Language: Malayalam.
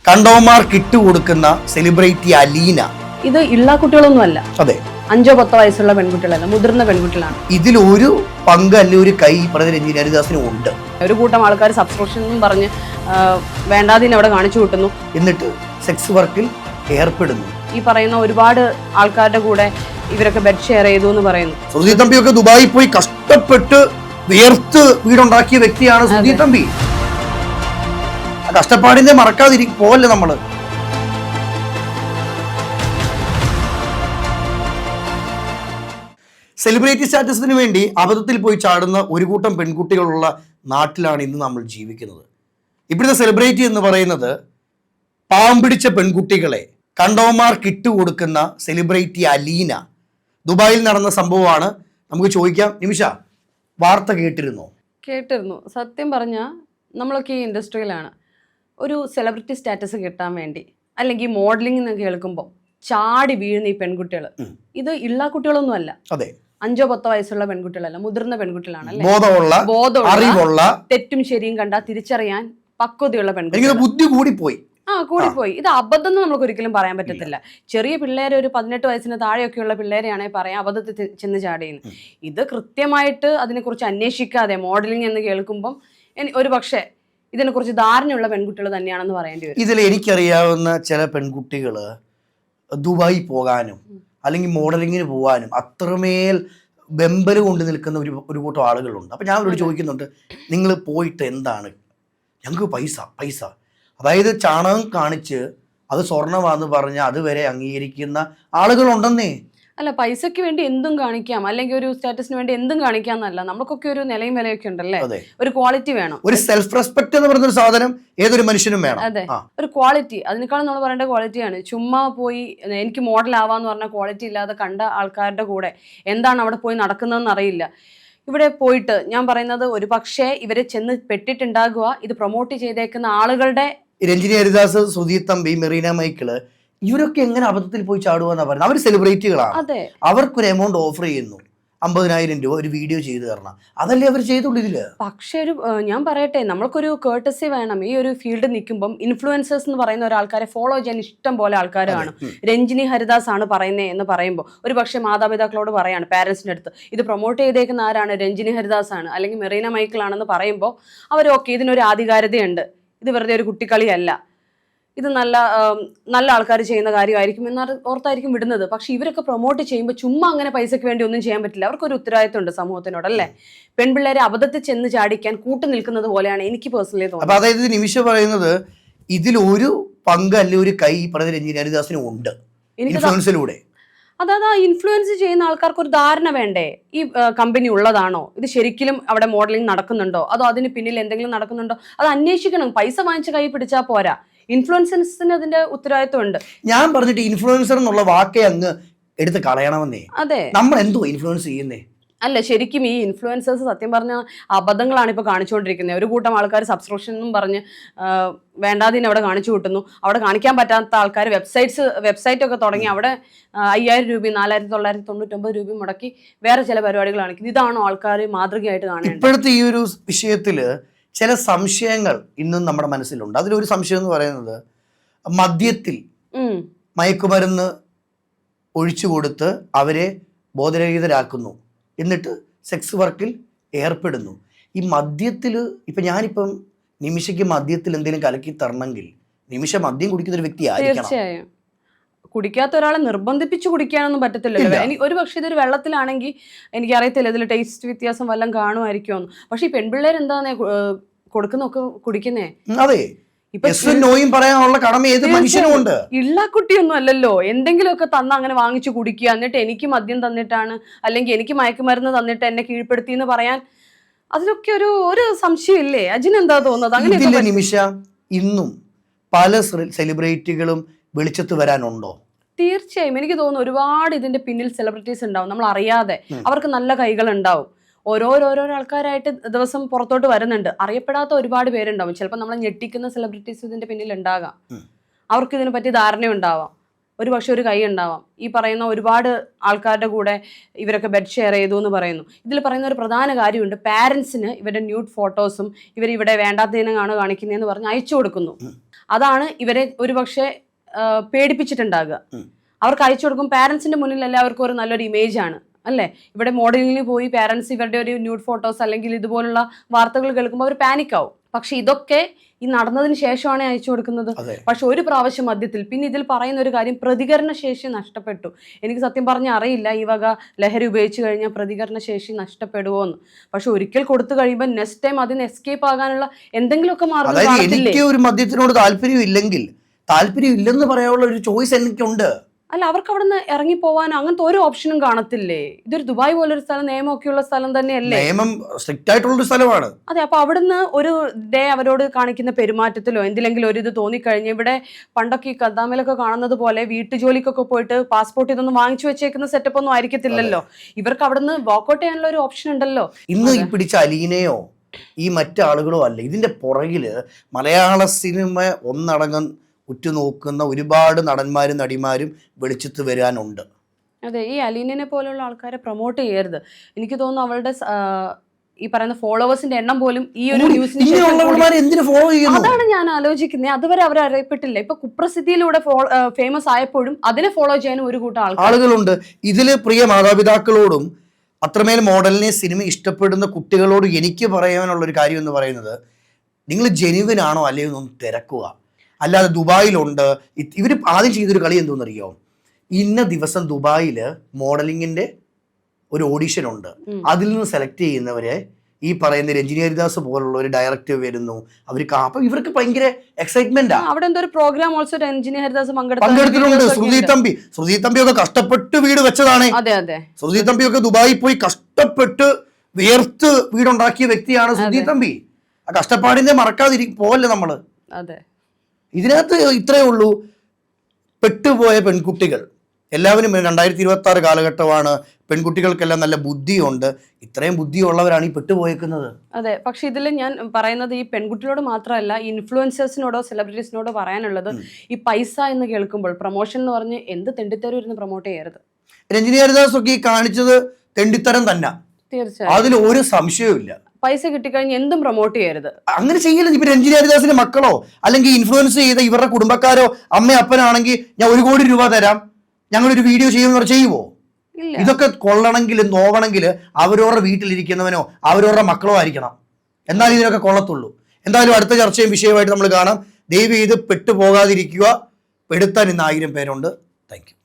കണ്ടോമാർക്ക് ഇട്ടുകൊടുക്കുന്ന സെലിബ്രിറ്റി അലീന. ഇത് ഇള്ള കുട്ടികളൊന്നും അല്ല. അതെ, 5-10 വയസ്സുള്ള പെൺകുട്ടികളല്ല, മുതിർന്ന പെൺകുട്ടികളാണ്. ഇതിലൊരു പങ്ക് അല്ലെ ഒരു കൈ പറഞ്ഞ രഞ്ജിനി ഹരിദാസിനും ഉണ്ട്. ഒരു കൂട്ടം ആൾക്കാർ സബ്സ്ക്രിപ്ഷൻ എന്നും പറഞ്ഞ് വേണ്ടാതിനെ അവിടെ കാണിച്ചു കൂട്ടുന്നു, എന്നിട്ട് സെക്സ് വർക്കിൽ ഏർപ്പെടുന്നു. ഈ പറയുന്ന ഒരുപാട് ആൾക്കാരുടെ കൂടെ ഇവരൊക്കെ ബെഡ് ഷെയർ ചെയ്തു എന്ന് പറയുന്നു. സുധീർ തമ്പിയൊക്കെ ദുബായിൽ പോയി കഷ്ടപ്പെട്ട് വിയർത്ത് വീടുണ്ടാക്കിയ വ്യക്തിയാണ് സുധീർ തമ്പി. ആ കഷ്ടപ്പാടിനെ പോവല്ലേ നമ്മള്. സെലിബ്രിറ്റി സ്റ്റാറ്റസിന് വേണ്ടി അബദ്ധത്തിൽ പോയി ചാടുന്ന ഒരു കൂട്ടം പെൺകുട്ടികളുള്ള നാട്ടിലാണ് ഇന്ന് നമ്മൾ ജീവിക്കുന്നത്. ഇപ്പോഴത്തെ സെലിബ്രിറ്റി എന്ന് പറയുന്നത് പാമ്പിടിച്ച പെൺകുട്ടികളെ കണ്ടോമാർക്ക് ഇട്ടുകൊടുക്കുന്ന സെലിബ്രിറ്റി അലീന. ദുബായിൽ നടന്ന സംഭവമാണ്. നമുക്ക് ചോദിക്കാം, നിമിഷ, വാർത്ത കേട്ടിരുന്നോ? കേട്ടിരുന്നു. സത്യം പറഞ്ഞാൽ നമ്മളൊക്കെ ഈ ഇൻഡസ്ട്രിയിലാണ്. ഒരു സെലിബ്രിറ്റി സ്റ്റാറ്റസ് കിട്ടാൻ വേണ്ടി അല്ലെങ്കിൽ മോഡലിംഗ് എന്ന് കേൾക്കുമ്പോൾ ചാടി വീഴുന്ന ഈ പെൺകുട്ടികൾ, ഇത് ഇള്ള കുട്ടികളൊന്നും അല്ല. അതെ, 5-10 വയസ്സുള്ള പെൺകുട്ടികളല്ല, മുതിർന്ന പെൺകുട്ടികളാണ്. ബോധമുള്ള തെറ്റും ശരിയും കണ്ടാൽ തിരിച്ചറിയാൻ പക്വതയുള്ള പെൺകുട്ടികൾ. ബുദ്ധി കൂടിപ്പോയി. കൂടിപ്പോയി. ഇത് അബദ്ധം എന്ന് നമുക്ക് ഒരിക്കലും പറയാൻ പറ്റത്തില്ല. ചെറിയ പിള്ളേരെ, ഒരു 18 വയസ്സിന് താഴെയൊക്കെയുള്ള പിള്ളേരെയാണെങ്കിൽ പറയാം അബദ്ധത്തിൽ ചെന്ന് ചാടിയെന്ന്. ഇത് കൃത്യമായിട്ട് അതിനെക്കുറിച്ച് അന്വേഷിക്കാതെ മോഡലിംഗ് എന്ന് കേൾക്കുമ്പം ഒരു പക്ഷേ ഇതിനെക്കുറിച്ച് ധാരണയുള്ള പെൺകുട്ടികൾ തന്നെയാണെന്ന് പറയേണ്ടി വരും. ഇതിൽ എനിക്കറിയാവുന്ന ചില പെൺകുട്ടികൾ ദുബായി പോകാനും അല്ലെങ്കിൽ മോഡലിങ്ങിന് പോകാനും അത്രമേൽ വെമ്പൽ കൊണ്ട് നിൽക്കുന്ന ഒരു കൂട്ടം ആളുകളുണ്ട്. അപ്പം ഞാൻ അവരോട് ചോദിക്കുന്നുണ്ട്, നിങ്ങൾ പോയിട്ട് എന്താണ്? ഞങ്ങൾക്ക് പൈസ, അതായത് ചാണകം കാണിച്ച് അത് സ്വർണ്ണമാണെന്ന് പറഞ്ഞ് അതുവരെ അംഗീകരിക്കുന്ന ആളുകളുണ്ടെന്നേ. അല്ല, പൈസയ്ക്ക് വേണ്ടി എന്തും കാണിക്കാം, അല്ലെങ്കിൽ ഒരു സ്റ്റാറ്റസിന് വേണ്ടി എന്തും കാണിക്കാം എന്നല്ല. നമുക്കൊക്കെ ഒരു നിലയും വിലയൊക്കെ ഉണ്ടല്ലേ, ഒരു ക്വാളിറ്റി വേണം. ഒരു സെൽഫ് റെസ്പെക്ട് എന്ന് പറയുന്ന ഒരു സാധനം ഏതൊരു മനുഷ്യനും വേണം. അതെ, ഒരു ക്വാളിറ്റി. അതിനേക്കാളും നമ്മൾ പറയേണ്ട ക്വാളിറ്റിയാണ്. ചുമ്മാ പോയി എനിക്ക് മോഡൽ ആവാന്ന് പറഞ്ഞ ക്വാളിറ്റി ഇല്ലാതെ കണ്ട ആൾക്കാരുടെ കൂടെ എന്താണ് അവിടെ പോയി നടക്കുന്നതെന്ന് അറിയില്ല. ഇവിടെ പോയിട്ട് ഞാൻ പറയുന്നത്, ഒരു പക്ഷേ ഇവരെ ചെന്ന് പെട്ടിട്ടുണ്ടാകുക ഇത് പ്രൊമോട്ട് ചെയ്തേക്കുന്ന ആളുകളുടെ. രഞ്ജിനി ഹരിദാസ്, സുധീർ തമ്പി, മെറീന മൈക്കിള്, ഇവരൊക്കെ എങ്ങനെ അബദ്ധത്തിൽ പോയി ചാടുക പറയുന്നത്? അവർ സെലിബ്രിറ്റികളാണ്. അവർക്കൊരു എമൗണ്ട് ഓഫർ ചെയ്യുന്നു, 50,000 രൂപ ഒരു വീഡിയോ ചെയ്തു തരണം. അതല്ലേ അവർ ചെയ്തുള്ളൂ ഇതില്. പക്ഷെ ഞാൻ പറയട്ടെ, നമ്മൾക്കൊരു കേർട്ടസി വേണം. ഈ ഒരു ഫീൽഡ് നിൽക്കുമ്പം ഇൻഫ്ലുവൻസേഴ്സ് എന്ന് പറയുന്ന ഒരാൾക്കാരെ ഫോളോ ചെയ്യാൻ ഇഷ്ടം പോലെ ആൾക്കാർ കാണും. രഞ്ജിനി ഹരിദാസ് ആണ് പറയുന്നത് എന്ന് പറയുമ്പോൾ ഒരു പക്ഷേ മാതാപിതാക്കളോട് പറയാണ്, പാരൻസിൻ്റെ അടുത്ത്, ഇത് പ്രൊമോട്ട് ചെയ്തേക്കുന്ന ആരാണ്? രഞ്ജിനി ഹരിദാസ് ആണ് അല്ലെങ്കിൽ മെറീന മൈക്കിൾ ആണെന്ന് പറയുമ്പോൾ അവരൊക്കെ ഇതിനൊരു ആധികാരികതയുണ്ട്, ഇത് വെറുതെ ഒരു കുട്ടിക്കളിയല്ല, ഇത് നല്ല ആൾക്കാർ ചെയ്യുന്ന കാര്യമായിരിക്കും എന്ന് ഓർത്തായിരിക്കും വിടുന്നത്. പക്ഷെ ഇവരൊക്കെ പ്രൊമോട്ട് ചെയ്യുമ്പോൾ ചുമ്മാ അങ്ങനെ പൈസയ്ക്ക് വേണ്ടി ഒന്നും ചെയ്യാൻ പറ്റില്ല. അവർക്കൊരു ഉത്തരവാദിത്വം ഉണ്ട് സമൂഹത്തിനോടല്ലേ. പെൺപിള്ളേരെ അബദ്ധത്തിൽ ചെന്ന് ചാടിക്കാൻ കൂട്ടു നിൽക്കുന്നത് പോലെയാണ് എനിക്ക് പേഴ്സണലി തോന്നുന്നത്. അതായത് നിമിഷം പറയുന്നത് ഇതിലൊരു പങ്ക് അല്ലെ ഒരു കൈ പറഞ്ഞ രഞ്ജിനി ഹരിദാസിനും ഉണ്ട് ഇൻഫ്ലുവൻസിലൂടെ. അതായത് ആ ഇൻഫ്ലുവൻസ് ചെയ്യുന്ന ആൾക്കാർക്ക് ഒരു ധാരണ വേണ്ടേ, ഈ കമ്പനി ഉള്ളതാണോ, ഇത് ശരിക്കും അവിടെ മോഡലിംഗ് നടക്കുന്നുണ്ടോ, അതോ അതിന് പിന്നിൽ എന്തെങ്കിലും നടക്കുന്നുണ്ടോ, അത് അന്വേഷിക്കണം. പൈസ വാങ്ങിച്ച് കൈ പിടിച്ചാൽ പോരാ. ഇൻഫ്ലുവൻസേഴ്സിന് അതിന്റെ ഉത്തരവാദിത്വം ഉണ്ട്. ഞാൻ പറഞ്ഞിട്ട് ഇൻഫ്ലുവൻസർ എന്നുള്ള വാക്കേ അങ്ങ് എടുത്ത് കളയണമെന്നേ. അതെ, നമ്മൾ എന്തോ ഇൻഫ്ലുവൻസ് ചെയ്യുന്നേ. അല്ല, ശരിക്കും ഈ ഇൻഫ്ലുവൻസേഴ്സ് സത്യം പറഞ്ഞ അബദ്ധങ്ങളാണ് ഇപ്പോൾ കാണിച്ചുകൊണ്ടിരിക്കുന്നത്. ഒരു കൂട്ടം ആൾക്കാർ സബ്സ്ക്രിപ്ഷൻ എന്നും പറഞ്ഞ് വേണ്ടാതിനെ അവിടെ കാണിച്ചു കൂട്ടുന്നു. അവിടെ കാണിക്കാൻ പറ്റാത്ത ആൾക്കാർ വെബ്സൈറ്റ് ഒക്കെ തുടങ്ങി അവിടെ 5,000 രൂപയും 4,999 രൂപയും മുടക്കി വേറെ ചില പരിപാടികൾ കാണിക്കുന്നു. ഇതാണോ ആൾക്കാർ മാതൃകയായിട്ട് കാണുന്നത്? ഇപ്പോഴത്തെ ഈ ഒരു വിഷയത്തില് ചില സംശയങ്ങൾ ഇന്നും നമ്മുടെ മനസ്സിലുണ്ട്. അതിലൊരു സംശയം എന്ന് പറയുന്നത്, മദ്യത്തിൽ മയക്കുമരുന്ന് ഒഴിച്ചു കൊടുത്ത് അവരെ ബോധരഹിതരാക്കുന്നു, എന്നിട്ട് സെക്സ് വർക്കിൽ ഏർപ്പെടുന്നു. ഈ മദ്യത്തിൽ ഞാനിപ്പം നിമിഷയ്ക്ക് മദ്യത്തിൽ എന്തെങ്കിലും കലക്കി തരണമെങ്കിൽ നിമിഷ മദ്യം കുടിക്കുന്ന ഒരു വ്യക്തി ആയിരിക്കണം. തീർച്ചയായും കുടിക്കാത്ത ഒരാളെ നിർബന്ധിപ്പിച്ച് കുടിക്കാനൊന്നും പറ്റത്തില്ലല്ലോ. ഒരു പക്ഷേ ഇതൊരു വെള്ളത്തിലാണെങ്കിൽ എനിക്കറിയത്തില്ല ഇതിൽ ടേസ്റ്റ് വ്യത്യാസം വല്ലതും കാണുമായിരിക്കുമെന്ന്. പക്ഷെ ഈ പെൺപിള്ളേർ എന്താണ് കൊടുക്കുന്നൊക്കെ കുടിക്കുന്നേ. അതെ, പറയാനുള്ള കടമ ഏത് മനുഷ്യനുമുണ്ട്. ഇള്ള കുട്ടിയൊന്നും അല്ലല്ലോ. എന്തെങ്കിലുമൊക്കെ തന്ന അങ്ങനെ വാങ്ങിച്ചു കുടിക്കുക, എന്നിട്ട് എനിക്ക് മദ്യം തന്നിട്ടാണ് അല്ലെങ്കിൽ എനിക്ക് മയക്കുമരുന്ന് തന്നിട്ട് എന്നെ കീഴ്പ്പെടുത്തി എന്ന് പറയാൻ അതിലൊക്കെ ഒരു സംശയമില്ലേ? അജിനെന്താ തോന്നുന്നത്? അങ്ങനെ നിമിഷ ഇന്നും പല സെലിബ്രിറ്റികളും വെളിച്ചത്ത് വരാനുണ്ടോ? തീർച്ചയായും എനിക്ക് തോന്നുന്നു ഒരുപാട് ഇതിന്റെ പിന്നിൽ സെലിബ്രിറ്റീസ് ഉണ്ടാവും, നമ്മൾ അറിയാതെ. അവർക്ക് നല്ല കൈകൾ ഉണ്ടാവും. ഓരോരോ ആൾക്കാരായിട്ട് ദിവസം പുറത്തോട്ട് വരുന്നുണ്ട്. അറിയപ്പെടാത്ത ഒരുപാട് പേരുണ്ടാവും. ചിലപ്പോൾ നമ്മളെ ഞെട്ടിക്കുന്ന സെലിബ്രിറ്റീസ് ഇതിന്റെ പിന്നിൽ ഉണ്ടാകാം. അവർക്ക് ഇതിനെ പറ്റി ധാരണയുണ്ടാവാം. ഒരു പക്ഷെ ഒരു കൈ ഉണ്ടാവാം. ഈ പറയുന്ന ഒരുപാട് ആൾക്കാരുടെ കൂടെ ഇവരൊക്കെ ബെഡ് ഷെയർ ചെയ്തു എന്ന് പറയുന്നു. ഇതിൽ പറയുന്ന ഒരു പ്രധാന കാര്യമുണ്ട്, പാരൻസിന് ഇവരുടെ ന്യൂഡ് ഫോട്ടോസും ഇവരിവിടെ വേണ്ടാത്തതിനാണ് കാണിക്കുന്നതെന്ന് പറഞ്ഞ് അയച്ചു കൊടുക്കുന്നു. അതാണ് ഇവരെ ഒരുപക്ഷെ പേടിപ്പിച്ചിട്ടുണ്ടാകുക. അവർക്ക് അയച്ചു കൊടുക്കും, പാരന്റ്സിന്റെ മുന്നിൽ എല്ലാവർക്കും ഒരു നല്ലൊരു ഇമേജ് ആണ് അല്ലേ. ഇവിടെ മോഡലിംഗിന് പോയി പാരന്റ്സ് ഇവരുടെ ഒരു ന്യൂഡ് ഫോട്ടോസ് അല്ലെങ്കിൽ ഇതുപോലുള്ള വാർത്തകൾ കേൾക്കുമ്പോൾ അവർ പാനിക് ആവും. പക്ഷെ ഇതൊക്കെ ഈ നടന്നതിന് ശേഷമാണ് അയച്ചു കൊടുക്കുന്നത്. പക്ഷെ ഒരു പ്രാവശ്യം മദ്യത്തിൽ, പിന്നെ ഇതിൽ പറയുന്ന ഒരു കാര്യം, പ്രതികരണ ശേഷി നഷ്ടപ്പെട്ടു. എനിക്ക് സത്യം പറഞ്ഞാൽ അറിയില്ല ഈ വക ലഹരി ഉപയോഗിച്ച് കഴിഞ്ഞാൽ പ്രതികരണ ശേഷി നഷ്ടപ്പെടുമോ എന്ന്. പക്ഷെ ഒരിക്കൽ കൊടുത്തു കഴിയുമ്പോൾ നെക്സ്റ്റ് ടൈം അതിന് എസ്കേപ്പ് ആകാനുള്ള എന്തെങ്കിലുമൊക്കെ മാർഗം. എനിക്ക് ഒരു മദ്യത്തിനോട് താല്പര്യം ഇല്ലെന്ന് പറയാനുള്ള ഒരു ചോയ്സ് എനിക്കുണ്ട്. അല്ല, അവർക്ക് അവിടെ നിന്ന് ഇറങ്ങി പോവാനോ അങ്ങനത്തെ ഒരു ഓപ്ഷനും കാണത്തില്ലേ? ഇതൊരു ദുബായ് പോലൊരു സ്ഥലം, നിയമമൊക്കെയുള്ള സ്ഥലം തന്നെയല്ലേ? നിയമം സ്ട്രിക്റ്റ് ആയിട്ടുള്ള സ്ഥലമാണ്. അതെ. അപ്പൊ അവിടുന്ന് ഒരു ഡേ അവരോട് കാണിക്കുന്ന പെരുമാറ്റത്തിലോ എന്തിലെങ്കിലും ഒരു ഇത് തോന്നിക്കഴിഞ്ഞ്, ഇവിടെ പണ്ടൊക്കെ ഈ കദ്ദാമിലൊക്കെ കാണുന്നത് പോലെ വീട്ടുജോലിക്കൊക്കെ പോയിട്ട് പാസ്പോർട്ട് ഇതൊന്നും വാങ്ങിച്ചു വെച്ചേക്കുന്ന സെറ്റപ്പ് ഒന്നും ആയിരിക്കത്തില്ലല്ലോ. ഇവർക്ക് അവിടുന്ന് വാക്കൗട്ട് ചെയ്യാനുള്ള ഒരു ഓപ്ഷൻ ഉണ്ടല്ലോ. ഇന്ന് ഈ പിടിച്ച അലീനയോ ഈ മറ്റാളുകളോ അല്ല, ഇതിന്റെ പുറകില് മലയാള സിനിമ ഒന്നടങ്കം ഉറ്റുനോക്കുന്ന ഒരുപാട് നടന്മാരും നടിമാരും വെളിച്ചത്ത് വരാനുണ്ട്. അതെ, ഈ അലീനയെ പോലുള്ള ആൾക്കാരെ പ്രൊമോട്ട് ചെയ്യരുത്. എനിക്ക് തോന്നുന്നു അവളുടെ ഈ പറയുന്ന ഫോളോവേഴ്സിന്റെ എണ്ണം പോലും ഈ ഒരു ന്യൂസിന്, അതാണ് ഞാൻ ആലോചിക്കുന്നത്. അതുവരെ അവർ അറിയപ്പെട്ടില്ല. ഇപ്പൊ കുപ്രസിദ്ധിയിലൂടെ ഫേമസ് ആയപ്പോഴും അതിനെ ഫോളോ ചെയ്യാനും ഒരു കൂട്ടം ആളുകളുണ്ട്. ഇതില് പ്രിയ മാതാപിതാക്കളോടും അത്രമേൽ മോഡലിനെ സിനിമ ഇഷ്ടപ്പെടുന്ന കുട്ടികളോട് എനിക്ക് പറയാനുള്ള ഒരു കാര്യം എന്ന് പറയുന്നത്, നിങ്ങൾ ജെനുവിൻ ആണോ അല്ലെങ്കിൽ ഒന്ന് തിരക്കുക. അല്ലാതെ ദുബായിലുണ്ട് ഇവർ ആദ്യം ചെയ്തൊരു കളി എന്തോന്നറിയോ, ഇന്ന ദിവസം ദുബായിൽ മോഡലിങ്ങിന്റെ ഒരു ഓഡിഷൻ ഉണ്ട്, അതിൽ നിന്ന് സെലക്ട് ചെയ്യുന്നവരെ ഈ പറയുന്ന രഞ്ജിനി ഹരിദാസ് പോലുള്ള ഒരു ഡയറക്ടർ വരുന്നു. അവർക്ക് അപ്പൊ ഇവർക്ക് ഭയങ്കര എക്സൈറ്റ്മെന്റ്. അവിടെ എന്തോ ഒരു പ്രോഗ്രാം ഓൾസോ രഞ്ജിനി ഹരിദാസ് പങ്കെടുത്തിട്ടുണ്ട്. ശ്രുതി തമ്പി ഒക്കെ കഷ്ടപ്പെട്ട് വീട് വെച്ചതാണ്. ശ്രുതി തമ്പി ഒക്കെ ദുബായിൽ പോയി കഷ്ടപ്പെട്ട് വിയർത്ത് വീടുണ്ടാക്കിയ വ്യക്തിയാണ് ശ്രുതി തമ്പി. ആ കഷ്ടപ്പാടിനെ പോവല്ലേ നമ്മള്. അതെ, ഇതിനകത്ത് ഇത്രയേ ഉള്ളൂ, പെട്ടുപോയ പെൺകുട്ടികൾ എല്ലാവരും 2026 കാലഘട്ടമാണ്, പെൺകുട്ടികൾക്കെല്ലാം നല്ല ബുദ്ധിയുണ്ട്. ഇത്രയും ബുദ്ധിയുള്ളവരാണ് ഈ പെട്ടുപോയേക്കുന്നത്. അതെ, പക്ഷെ ഇതിൽ ഞാൻ പറയുന്നത് ഈ പെൺകുട്ടികളോട് മാത്രമല്ല, ഇൻഫ്ലുവൻസേഴ്സിനോടോ സെലിബ്രിറ്റീസിനോടോ പറയാനുള്ളത്, ഈ പൈസ എന്ന് കേൾക്കുമ്പോൾ പ്രൊമോഷൻ എന്ന് പറഞ്ഞ് എന്ത് തെണ്ടിത്തരം ഇരുന്ന് പ്രൊമോട്ട് ചെയ്യരുത്. രഞ്ജിനി ഹരിദാസ് ഒക്കെ ഈ കാണിച്ചത് തെണ്ടിത്തരം തന്നെ, തീർച്ചയായും, അതിൽ ഒരു സംശയവും ഇല്ല. പൈസ കിട്ടിക്കഴിഞ്ഞ് എന്തും പ്രൊമോട്ട് ചെയ്യരുത്. അങ്ങനെ ചെയ്യരുത്. ഇപ്പൊ രഞ്ജിനി ഹരിദാസിന്റെ മക്കളോ അല്ലെങ്കിൽ ഇൻഫ്ലുവൻസ് ചെയ്ത ഇവരുടെ കുടുംബക്കാരോ അമ്മ അപ്പനാണെങ്കിൽ ഞാൻ 1 കോടി രൂപ തരാം, ഞങ്ങളൊരു വീഡിയോ ചെയ്യുമെന്ന് ചെയ്യുവോ? ഇതൊക്കെ കൊള്ളണമെങ്കിൽ നോവണമെങ്കിൽ അവരവരുടെ വീട്ടിലിരിക്കുന്നവനോ അവരവരുടെ മക്കളോ ആയിരിക്കണം, എന്നാൽ ഇതിനൊക്കെ കൊള്ളത്തുള്ളൂ. എന്തായാലും അടുത്ത ചർച്ചയും വിഷയമായിട്ട് നമ്മൾ കാണാം. ദയവ് ചെയ്ത് പെട്ടുപോകാതിരിക്കുക. പെടുത്താൻ ഇന്ന് 1000 പേരുണ്ട്. Thank you.